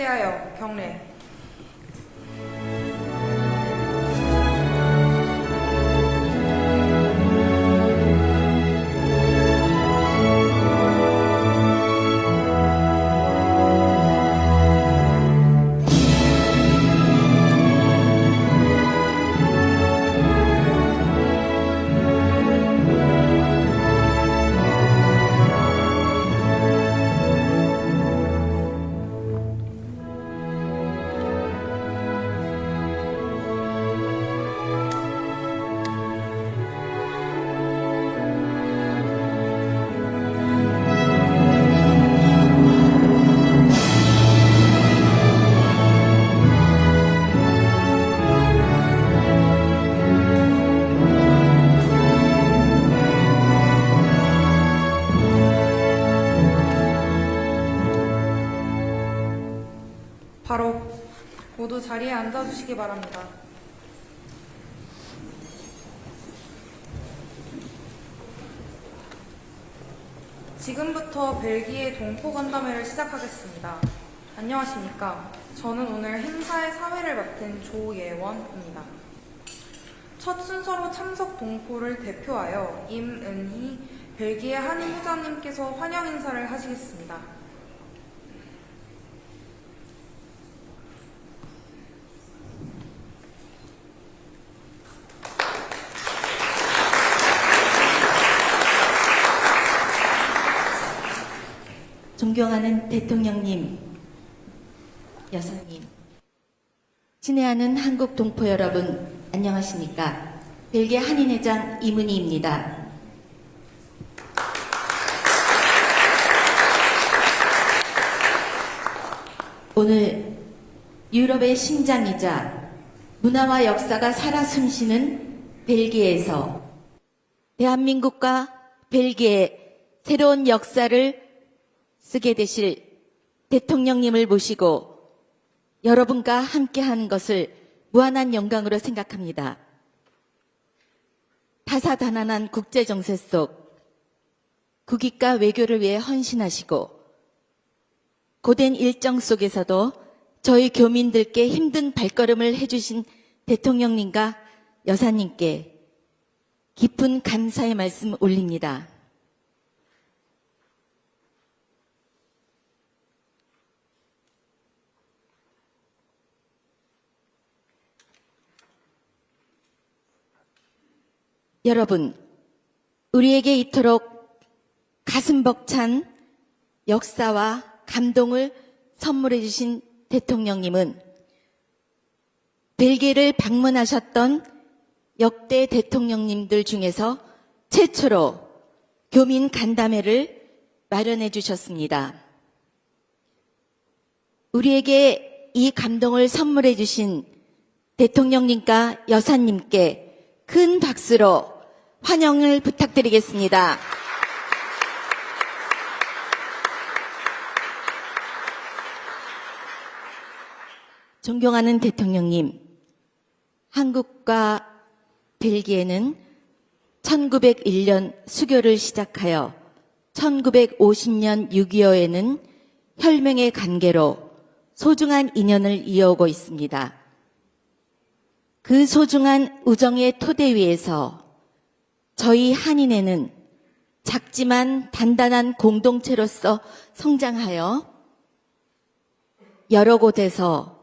대하여 경례. 바로 모두 자리에 앉아주시기 바랍니다. 지금부터 벨기에 동포간담회를 시작하겠습니다. 안녕하십니까. 저는 오늘 행사의 사회를 맡은 조예원입니다. 첫 순서로 참석 동포를 대표하여 임은희 벨기에 한인회장님께서 환영 인사를 하시겠습니다. 존경하는 대통령님, 여사님, 친애하는 한국 동포 여러분, 안녕하십니까. 벨기에 한인회장 임은희입니다. 오늘 유럽의 심장이자 문화와 역사가 살아 숨쉬는 벨기에에서 대한민국과 벨기에 새로운 역사를 쓰게 되실 대통령님을 모시고 여러분과 함께하는 것을 무한한 영광으로 생각합니다. 다사다난한 국제정세 속 국익과 외교를 위해 헌신하시고 고된 일정 속에서도 저희 교민들께 힘든 발걸음을 해주신 대통령님과 여사님께 깊은 감사의 말씀 올립니다. 여러분, 우리에게 이토록 가슴 벅찬 역사와 감동을 선물해 주신 대통령님은 벨기에를 방문하셨던 역대 대통령님들 중에서 최초로 교민 간담회를 마련해 주셨습니다. 우리에게 이 감동을 선물해 주신 대통령님과 여사님께 큰 박수로 환영을 부탁드리겠습니다. 존경하는 대통령님, 한국과 벨기에는 1901년 수교를 시작하여 1950년 6.25에는 혈맹의 관계로 소중한 인연을 이어오고 있습니다. 그 소중한 우정의 토대 위에서 저희 한인회는 작지만 단단한 공동체로서 성장하여 여러 곳에서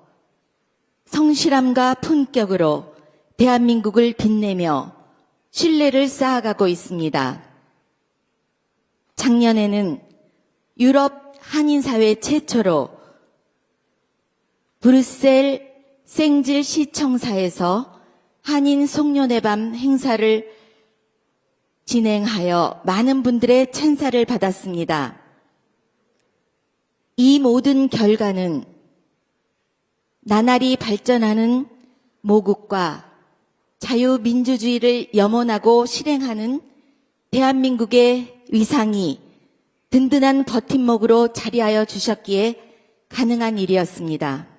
성실함과 품격으로 대한민국을 빛내며 신뢰를 쌓아가고 있습니다. 작년에는 유럽 한인사회 최초로 브뤼셀 생질 시청사에서 한인 송년회 밤 행사를 진행하여 많은 분들의 찬사를 받았습니다. 이 모든 결과는 나날이 발전하는 모국과 자유민주주의를 염원하고 실행하는 대한민국의 위상이 든든한 버팀목으로 자리하여 주셨기에 가능한 일이었습니다.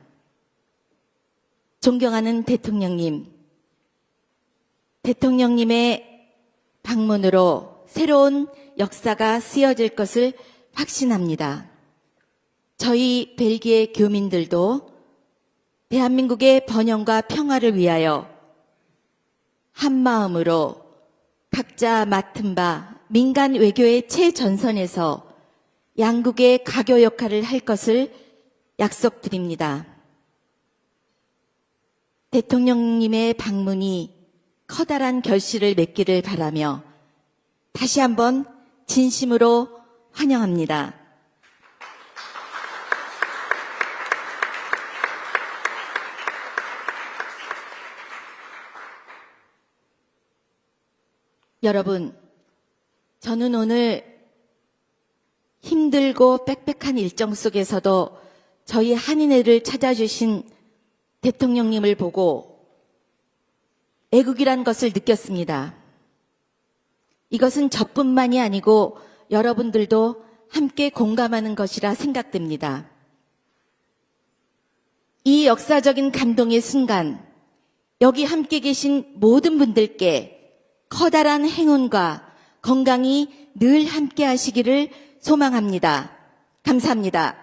존경하는 대통령님, 대통령님의 방문으로 새로운 역사가 쓰여질 것을 확신합니다. 저희 벨기에 교민들도 대한민국의 번영과 평화를 위하여 한마음으로 각자 맡은 바 민간 외교의 최전선에서 양국의 가교 역할을 할 것을 약속드립니다. 대통령님의 방문이 커다란 결실을 맺기를 바라며 다시 한번 진심으로 환영합니다. 여러분, 저는 오늘 힘들고 빽빽한 일정 속에서도 저희 한인회를 찾아주신 대통령님을 보고 애국이란 것을 느꼈습니다. 이것은 저뿐만이 아니고 여러분들도 함께 공감하는 것이라 생각됩니다. 이 역사적인 감동의 순간, 여기 함께 계신 모든 분들께 커다란 행운과 건강이 늘 함께 하시기를 소망합니다. 감사합니다.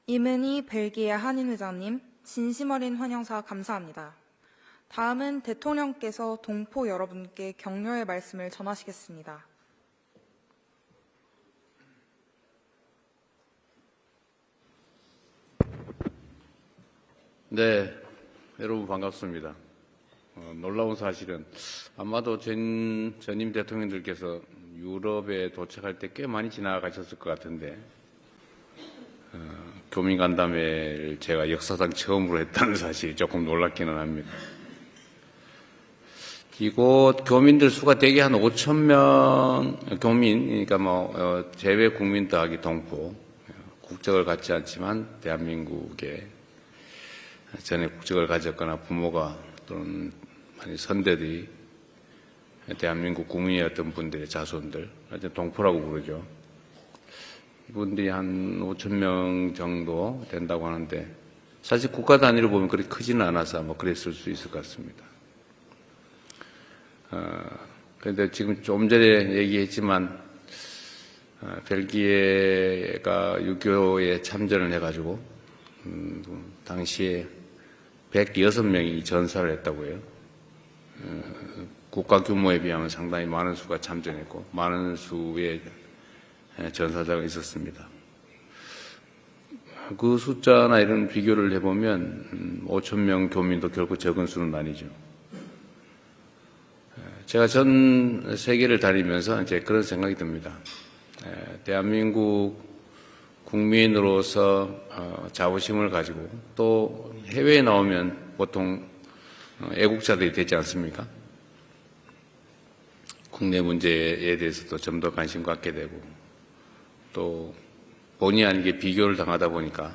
이문희 벨기에 한인회장님, 진심 어린 환영사 감사합니다. 다음은 대통령께서 동포 여러분께 격려의 말씀을 전하시겠습니다. 네, 여러분 반갑습니다. 놀라운 사실은 아마도 전임 대통령들께서 유럽에 도착할 때 꽤 많이 지나가셨을 것 같은데 교민 간담회를 제가 역사상 처음으로 했다는 사실이 조금 놀랍기는 합니다. 이곳 교민들 수가 대개 한 5천 명 교민, 그러니까 재외 국민 더하기 동포, 국적을 갖지 않지만 대한민국에 전에 국적을 가졌거나 부모가 또는 많이 선대들이 대한민국 국민이었던 분들의 자손들, 동포라고 부르죠. 이분들이 한 5천 명 정도 된다고 하는데 사실 국가 단위로 보면 그렇게 크지는 않아서 그랬을 수 있을 것 같습니다. 그런데 지금 좀 전에 얘기했지만 벨기에가 6.25에 참전을 해가지고 당시에 106명이 전사를 했다고 해요. 국가 규모에 비하면 상당히 많은 수가 참전했고 많은 수의 전사자가 있었습니다. 그 숫자나 이런 비교를 해보면 5천 명 교민도 결코 적은 수는 아니죠. 제가 전 세계를 다니면서 이제 그런 생각이 듭니다. 대한민국 국민으로서 자부심을 가지고 또 해외에 나오면 보통 애국자들이 되지 않습니까? 국내 문제에 대해서도 좀 더 관심 갖게 되고 또 본의 아니게 비교를 당하다 보니까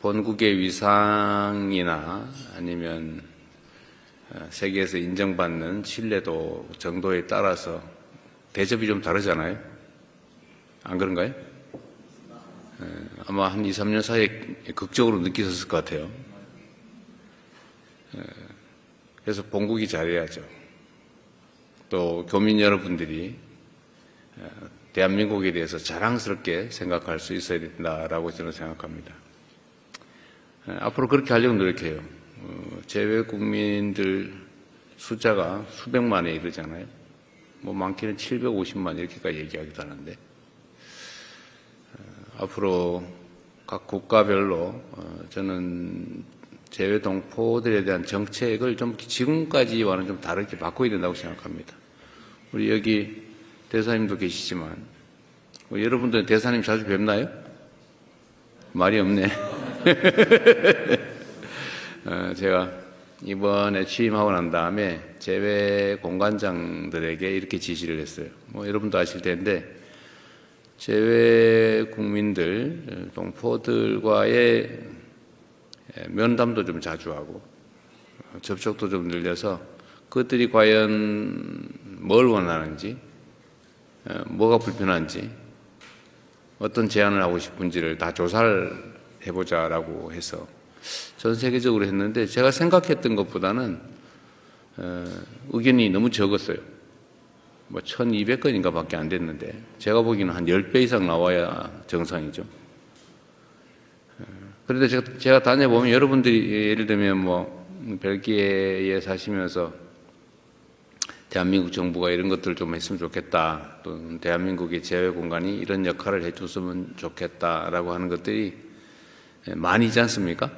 본국의 위상이나 아니면 세계에서 인정받는 신뢰도 정도에 따라서 대접이 좀 다르잖아요. 안 그런가요? 아마 한 2, 3년 사이에 극적으로 느끼셨을 것 같아요. 그래서 본국이 잘해야죠. 또 교민 여러분들이 대한민국에 대해서 자랑스럽게 생각할 수 있어야 된다라고 저는 생각합니다. 앞으로 그렇게 하려고 노력해요. 재외 국민들 숫자가 수백만에 이르잖아요. 많게는 750만 이렇게까지 얘기하기도 하는데 앞으로 각 국가별로 저는 재외 동포들에 대한 정책을 좀 지금까지와는 좀 다르게 바꿔야 된다고 생각합니다. 우리 여기 대사님도 계시지만 여러분들 대사님 자주 뵙나요? 말이 없네. 제가 이번에 취임하고 난 다음에 재외 공관장들에게 이렇게 지시를 했어요. 여러분도 아실 텐데 재외 국민들, 동포들과의 면담도 좀 자주 하고 접촉도 좀 늘려서 그것들이 과연 뭘 원하는지, 뭐가 불편한지, 어떤 제안을 하고 싶은지를 다 조사를 해보자라고 해서 전 세계적으로 했는데 제가 생각했던 것보다는 의견이 너무 적었어요. 뭐 1200건인가 밖에 안 됐는데 제가 보기에는 한 10배 이상 나와야 정상이죠. 그런데 제가 다녀보면 여러분들이 예를 들면 뭐 벨기에에 사시면서 대한민국 정부가 이런 것들을 좀 했으면 좋겠다, 또는 대한민국의 재외 공간이 이런 역할을 해줬으면 좋겠다라고 하는 것들이 많이 있지 않습니까?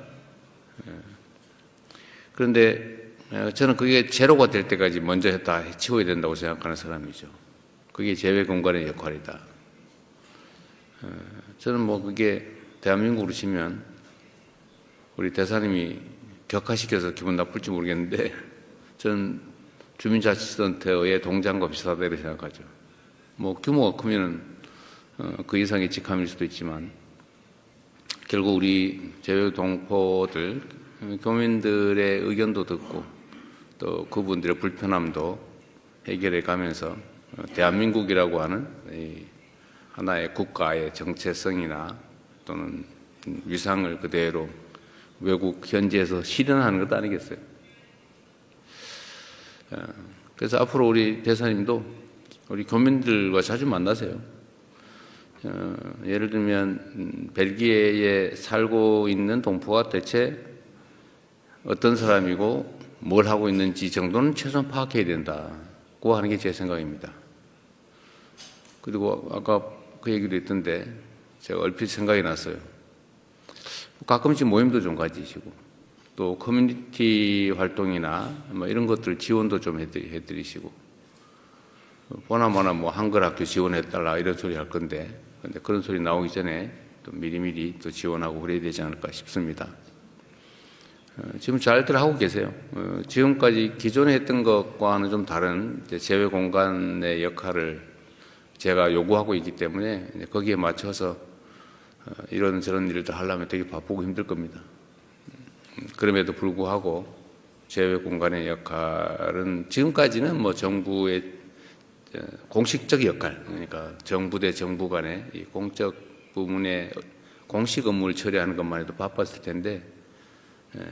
그런데 저는 그게 제로가 될 때까지 먼저 다 해치워야 된다고 생각하는 사람이죠. 그게 재외 공간의 역할이다. 저는 뭐 그게 대한민국으로 치면 우리 대사님이 격화시켜서 기분 나쁠지 모르겠는데 저는 주민자치센터의 동장과 비슷하다 이렇게 생각하죠. 뭐 규모가 크면은 그 이상의 직함일 수도 있지만 결국 우리 재외 동포들, 교민들의 의견도 듣고 또 그분들의 불편함도 해결해 가면서 대한민국이라고 하는 이 하나의 국가의 정체성이나 또는 위상을 그대로 외국 현지에서 실현하는 것 아니겠어요? 그래서 앞으로 우리 대사님도 우리 교민들과 자주 만나세요. 예를 들면 벨기에에 살고 있는 동포가 대체 어떤 사람이고 뭘 하고 있는지 정도는 최소한 파악해야 된다고 하는 게 제 생각입니다. 그리고 아까 그 얘기도 했던데 제가 얼핏 생각이 났어요. 가끔씩 모임도 좀 가지시고 또 커뮤니티 활동이나 뭐 이런 것들 지원도 좀 해드리시고 보나마나 뭐 한글 학교 지원해달라 이런 소리 할 건데 근데 그런 소리 나오기 전에 또 미리미리 또 지원하고 그래야 되지 않을까 싶습니다. 지금 잘들 하고 계세요. 지금까지 기존에 했던 것과는 좀 다른 재외 공간의 역할을 제가 요구하고 있기 때문에 거기에 맞춰서 이런 저런 일들 하려면 되게 바쁘고 힘들 겁니다. 그럼에도 불구하고 재외 공간의 역할은 지금까지는 뭐 정부의 공식적 역할, 그러니까 정부 대 정부 간의 이 공적 부문의 공식 업무를 처리하는 것만 해도 바빴을 텐데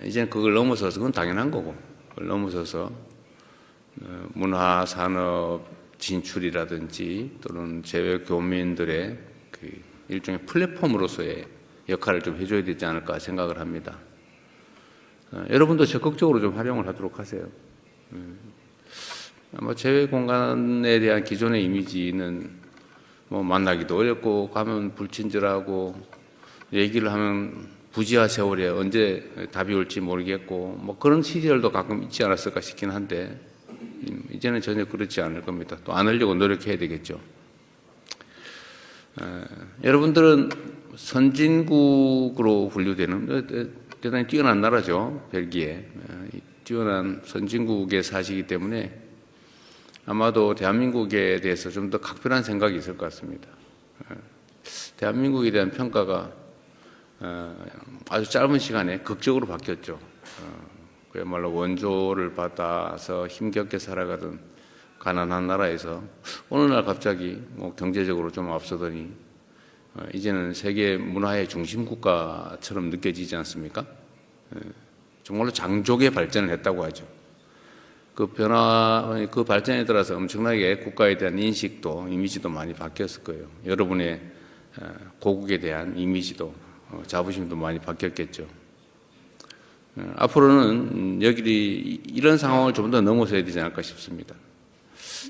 이제는 그걸 넘어서서 그건 당연한 거고 그걸 넘어서서 문화 산업 진출이라든지 또는 재외 교민들의 그 일종의 플랫폼으로서의 역할을 좀 해줘야 되지 않을까 생각을 합니다. 여러분도 적극적으로 좀 활용을 하도록 하세요. 아마 재외 공간에 대한 기존의 이미지는 뭐 만나기도 어렵고 가면 불친절하고 얘기를 하면 부지하 세월에 언제 답이 올지 모르겠고 뭐 그런 시절도 가끔 있지 않았을까 싶긴 한데 이제는 전혀 그렇지 않을 겁니다. 또 안 하려고 노력해야 되겠죠. 여러분들은 선진국으로 분류되는 대단히 뛰어난 나라죠. 벨기에. 뛰어난 선진국에 사시기 때문에 아마도 대한민국에 대해서 좀 더 각별한 생각이 있을 것 같습니다. 대한민국에 대한 평가가 아주 짧은 시간에 극적으로 바뀌었죠. 그야말로 원조를 받아서 힘겹게 살아가던 가난한 나라에서 어느 날 갑자기 뭐 경제적으로 좀 앞서더니 이제는 세계 문화의 중심 국가처럼 느껴지지 않습니까? 정말로 장족의 발전을 했다고 하죠. 그 발전에 따라서 엄청나게 국가에 대한 인식도 이미지도 많이 바뀌었을 거예요. 여러분의 고국에 대한 이미지도 자부심도 많이 바뀌었겠죠. 앞으로는 여기 이런 상황을 좀 더 넘어서야 되지 않을까 싶습니다.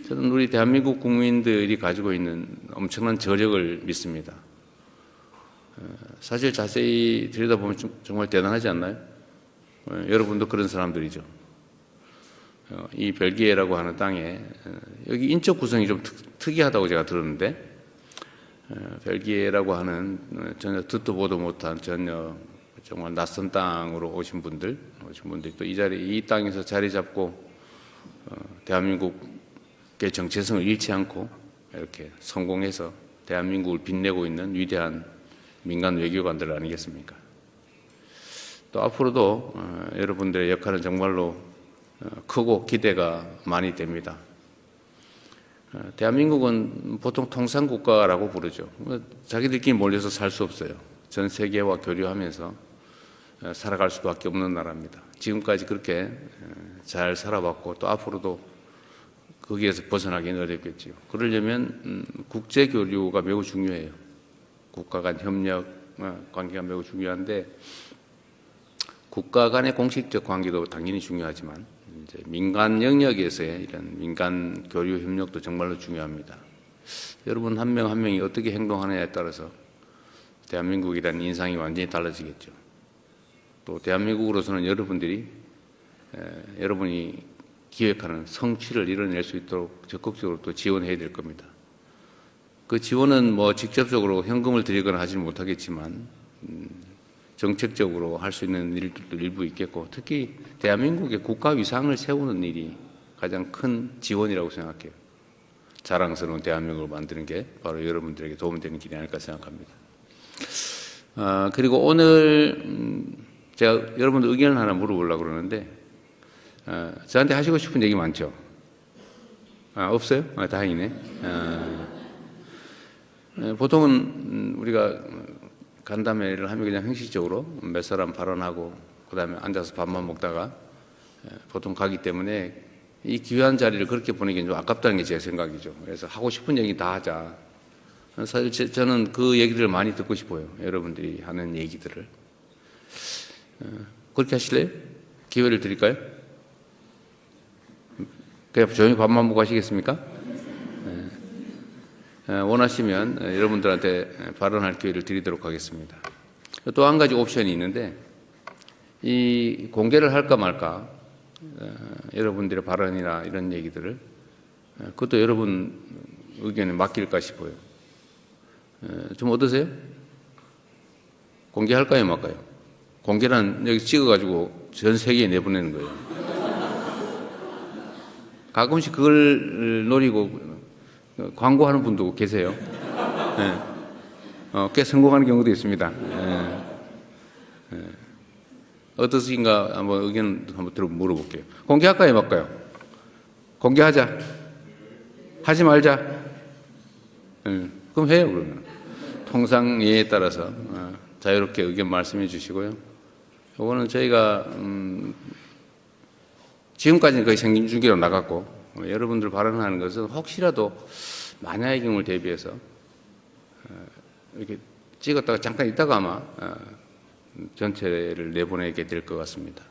저는 우리 대한민국 국민들이 가지고 있는 엄청난 저력을 믿습니다. 사실 자세히 들여다보면 정말 대단하지 않나요? 여러분도 그런 사람들이죠. 이 벨기에라고 하는 땅에 여기 인적 구성이 좀 특이하다고 제가 들었는데 벨기에라고 하는 전혀 듣도 보도 못한 전혀 정말 낯선 땅으로 오신 분들이 또 이 땅에서 자리 잡고 대한민국의 정체성을 잃지 않고 이렇게 성공해서 대한민국을 빛내고 있는 위대한 민간 외교관들 아니겠습니까? 또 앞으로도 여러분들의 역할은 정말로 크고 기대가 많이 됩니다. 대한민국은 보통 통상국가라고 부르죠. 자기들끼리 몰려서 살 수 없어요. 전 세계와 교류하면서 살아갈 수밖에 없는 나라입니다. 지금까지 그렇게 잘 살아왔고 또 앞으로도 거기에서 벗어나기는 어렵겠지요. 그러려면 국제 교류가 매우 중요해요. 국가 간 협력 관계가 매우 중요한데 국가 간의 공식적 관계도 당연히 중요하지만 이제 민간 영역에서의 이런 민간 교류 협력도 정말로 중요합니다. 여러분 한 명 한 명이 어떻게 행동하느냐에 따라서 대한민국이라는 인상이 완전히 달라지겠죠. 또 대한민국으로서는 여러분이 기획하는 성취를 이뤄낼 수 있도록 적극적으로 또 지원해야 될 겁니다. 그 지원은 뭐 직접적으로 현금을 드리거나 하지는 못하겠지만 정책적으로 할 수 있는 일들도 일부 있겠고 특히 대한민국의 국가 위상을 세우는 일이 가장 큰 지원이라고 생각해요. 자랑스러운 대한민국을 만드는 게 바로 여러분들에게 도움이 되는 길이 아닐까 생각합니다. 그리고 오늘 제가 여러분들 의견을 하나 물어보려고 그러는데 저한테 하시고 싶은 얘기 많죠? 없어요? 다행이네. 보통은 우리가 간담회를 하면 그냥 형식적으로 몇 사람 발언하고 그 다음에 앉아서 밥만 먹다가 보통 가기 때문에 이 귀한 자리를 그렇게 보내기는 좀 아깝다는 게 제 생각이죠. 그래서 하고 싶은 얘기 다 하자. 사실 저는 그 얘기들을 많이 듣고 싶어요. 여러분들이 하는 얘기들을. 그렇게 하실래요? 기회를 드릴까요? 그냥 조용히 밥만 먹고 하시겠습니까? 원하시면 여러분들한테 발언할 기회를 드리도록 하겠습니다. 또 한 가지 옵션이 있는데 이 공개를 할까 말까 여러분들의 발언이나 이런 얘기들을 그것도 여러분 의견에 맡길까 싶어요. 좀 어떠세요? 공개할까요 말까요? 공개란 여기 찍어가지고 전 세계에 내보내는 거예요. 가끔씩 그걸 노리고 광고하는 분도 계세요. 꽤 성공하는 경우도 있습니다. 어떠신가 한번 의견 한번 물어볼게요. 공개할까요, 말까요? 공개하자. 하지 말자. 그럼 해요, 그러면. 통상 예에 따라서 자유롭게 의견 말씀해 주시고요. 이거는 저희가 지금까지는 거의 생중계로 나갔고 여러분들 발언하는 것은 혹시라도 만약의 경우를 대비해서 이렇게 찍었다가 잠깐 있다가 아마 전체를 내보내게 될 것 같습니다.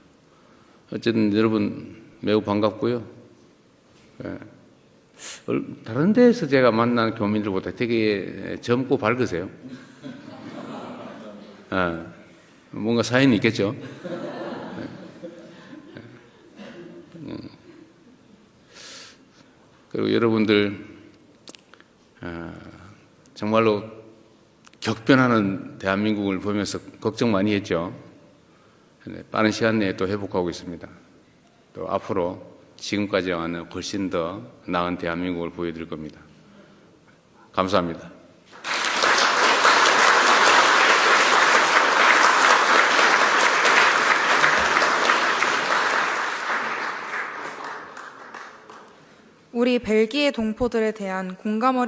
어쨌든 여러분 매우 반갑고요. 다른 데에서 제가 만난 교민들보다 되게 젊고 밝으세요. 뭔가 사연이 있겠죠. 그리고 여러분들 정말로 격변하는 대한민국을 보면서 걱정 많이 했죠. 빠른 시간 내에 또 회복하고 있습니다. 또 앞으로 지금까지와는 훨씬 더 나은 대한민국을 보여드릴 겁니다. 감사합니다. 우리 벨기에 동포들에 대한 공감 어린